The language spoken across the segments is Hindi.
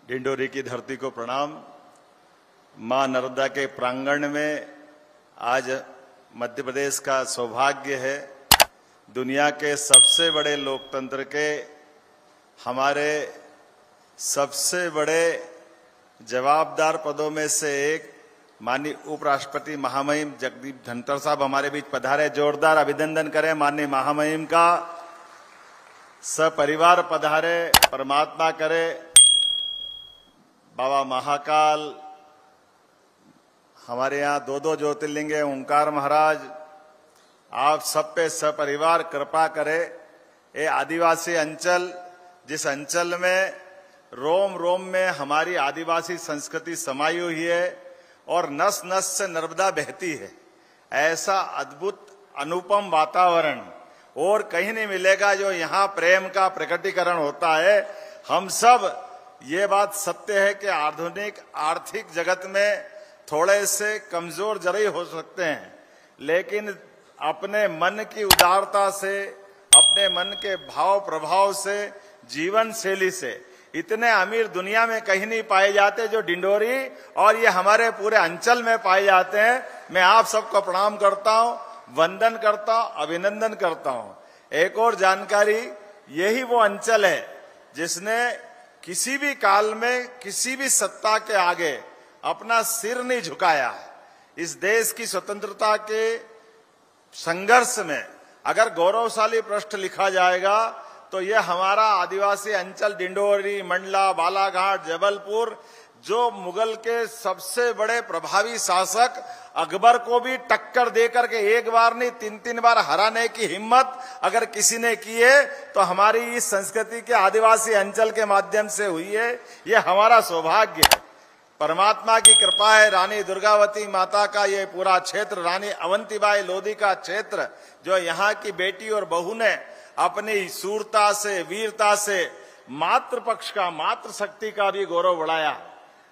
डिंडोरी की धरती को प्रणाम। मां नर्मदा के प्रांगण में आज मध्य प्रदेश का सौभाग्य है। दुनिया के सबसे बड़े लोकतंत्र के हमारे सबसे बड़े जवाबदार पदों में से एक माननीय उपराष्ट्रपति महामहिम जगदीप धनखड़ साहब हमारे बीच पधारे। जोरदार अभिनंदन करें माननीय महामहिम का। सपरिवार पधारे। परमात्मा करे बाबा महाकाल, हमारे यहाँ दो ज्योतिर्लिंग है, ओंकार महाराज, आप सब पे सपरिवार कृपा करे। ये आदिवासी अंचल, जिस अंचल में रोम रोम में हमारी आदिवासी संस्कृति समाई हुई है और नस नस से नर्मदा बहती है, ऐसा अद्भुत अनुपम वातावरण और कहीं नहीं मिलेगा जो यहाँ प्रेम का प्रकटीकरण होता है। हम सब ये बात सत्य है कि आधुनिक आर्थिक जगत में थोड़े से कमजोर जरूर हो सकते हैं, लेकिन अपने मन की उदारता से, अपने मन के भाव प्रभाव से, जीवन शैली से इतने अमीर दुनिया में कहीं नहीं पाए जाते जो डिंडोरी और ये हमारे पूरे अंचल में पाए जाते हैं। मैं आप सबको प्रणाम करता हूं, वंदन करता हूं, अभिनंदन करता हूं। एक और जानकारी, यही वो अंचल है जिसने किसी भी काल में किसी भी सत्ता के आगे अपना सिर नहीं झुकाया। इस देश की स्वतंत्रता के संघर्ष में अगर गौरवशाली पृष्ठ लिखा जाएगा तो यह हमारा आदिवासी अंचल डिंडोरी, मंडला, बालाघाट, जबलपुर, जो मुगल के सबसे बड़े प्रभावी शासक अकबर को भी टक्कर देकर के एक बार नहीं 3-3 बार हराने की हिम्मत अगर किसी ने की है तो हमारी इस संस्कृति के आदिवासी अंचल के माध्यम से हुई है। ये हमारा सौभाग्य है। परमात्मा की कृपा है। रानी दुर्गावती माता का ये पूरा क्षेत्र, रानी अवंतीबाई लोधी का क्षेत्र, जो यहाँ की बेटी और बहू ने अपनी शूरता से, वीरता से मातृपक्ष का, मातृशक्ति का भी गौरव बढ़ाया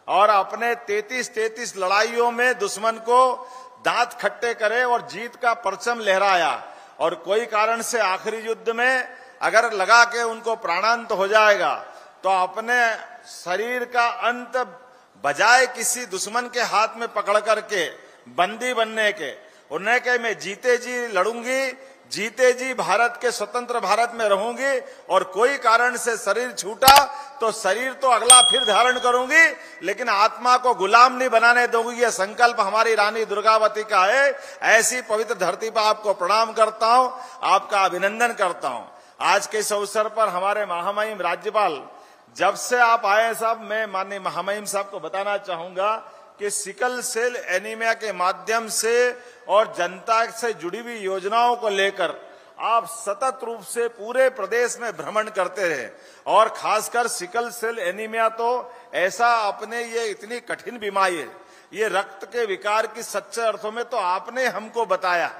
और अपने 33 लड़ाइयों में दुश्मन को दांत खट्टे करे और जीत का परचम लहराया। और कोई कारण से आखिरी युद्ध में अगर लगा के उनको प्राणांत हो जाएगा तो अपने शरीर का अंत बजाय किसी दुश्मन के हाथ में पकड़ करके बंदी बनने के, उन्हें कहे मैं जीते जी लड़ूंगी, जीते जी भारत के स्वतंत्र भारत में रहूंगी और कोई कारण से शरीर छूटा तो शरीर तो अगला फिर धारण करूंगी, लेकिन आत्मा को गुलाम नहीं बनाने दूंगी। यह संकल्प हमारी रानी दुर्गावती का है। ऐसी पवित्र धरती पर आपको प्रणाम करता हूं, आपका अभिनंदन करता हूं। आज के इस अवसर पर हमारे महामहिम राज्यपाल, जब से आप आए साहब, मैं माननीय महामहिम साहब को बताना चाहूंगा कि सिकल सेल एनीमिया के माध्यम से और जनता से जुड़ी हुई योजनाओं को लेकर आप सतत रूप से पूरे प्रदेश में भ्रमण करते रहे और खासकर सिकल सेल एनीमिया तो ऐसा अपने ये इतनी कठिन बीमारी है, ये रक्त के विकार की सच्चे अर्थों में तो आपने हमको बताया।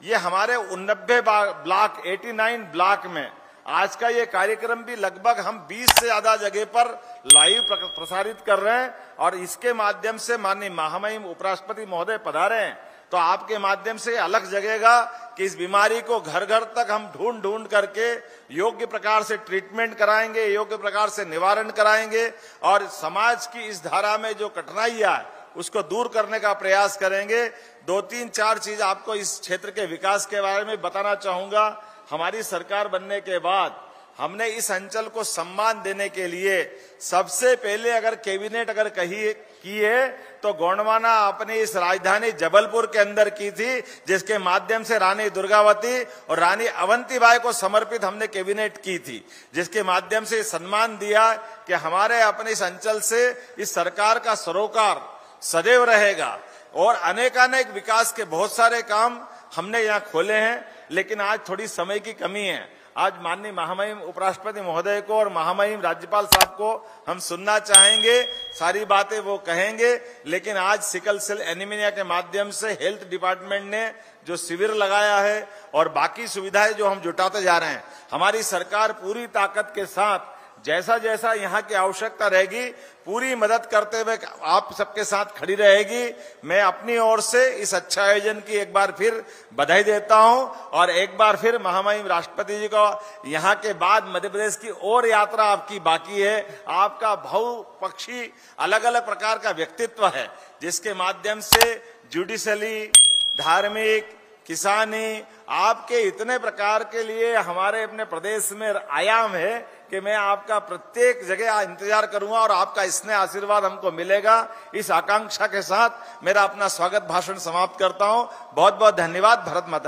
ये हमारे 89 ब्लॉक, 89 ब्लॉक में आज का ये कार्यक्रम भी लगभग हम 20 से ज्यादा जगह पर लाइव प्रसारित कर रहे हैं और इसके माध्यम से माननीय महामहिम उपराष्ट्रपति महोदय पधारे हैं तो आपके माध्यम से अलग जगेगा कि इस बीमारी को घर घर तक हम ढूंढ करके योग्य प्रकार से ट्रीटमेंट कराएंगे, योग्य प्रकार से निवारण कराएंगे और समाज की इस धारा में जो कठिनाइयां है उसको दूर करने का प्रयास करेंगे। 2-3-4 चीज आपको इस क्षेत्र के विकास के बारे में बताना चाहूंगा। हमारी सरकार बनने के बाद हमने इस अंचल को सम्मान देने के लिए सबसे पहले अगर कैबिनेट अगर की है तो गोंडवाना अपनी इस राजधानी जबलपुर के अंदर की थी, जिसके माध्यम से रानी दुर्गावती और रानी अवंतीबाई को समर्पित हमने कैबिनेट की थी, जिसके माध्यम से सम्मान दिया कि हमारे अपने इस अंचल से इस सरकार का सरोकार सदैव रहेगा। और अनेकानेक विकास के बहुत सारे काम हमने यहाँ खोले हैं, लेकिन आज थोड़ी समय की कमी है। आज माननीय महामहिम उपराष्ट्रपति महोदय को और महामहिम राज्यपाल साहब को हम सुनना चाहेंगे, सारी बातें वो कहेंगे, लेकिन आज सिकल सेल एनीमिया के माध्यम से हेल्थ डिपार्टमेंट ने जो शिविर लगाया है और बाकी सुविधाएं जो हम जुटाते जा रहे हैं, हमारी सरकार पूरी ताकत के साथ जैसा जैसा यहाँ की आवश्यकता रहेगी पूरी मदद करते हुए आप सबके साथ खड़ी रहेगी। मैं अपनी ओर से इस अच्छा आयोजन की एक बार फिर बधाई देता हूं और एक बार फिर महामहिम राष्ट्रपति जी को यहाँ के बाद मध्य प्रदेश की और यात्रा आपकी बाकी है। आपका बहुपक्षी अलग अलग प्रकार का व्यक्तित्व है जिसके माध्यम से जुडिशली, धार्मिक, किसानी, आपके इतने प्रकार के लिए हमारे अपने प्रदेश में आयाम है कि मैं आपका प्रत्येक जगह इंतजार करूंगा और आपका स्नेह आशीर्वाद हमको मिलेगा। इस आकांक्षा के साथ मेरा अपना स्वागत भाषण समाप्त करता हूं। बहुत बहुत धन्यवाद। भारत माता की।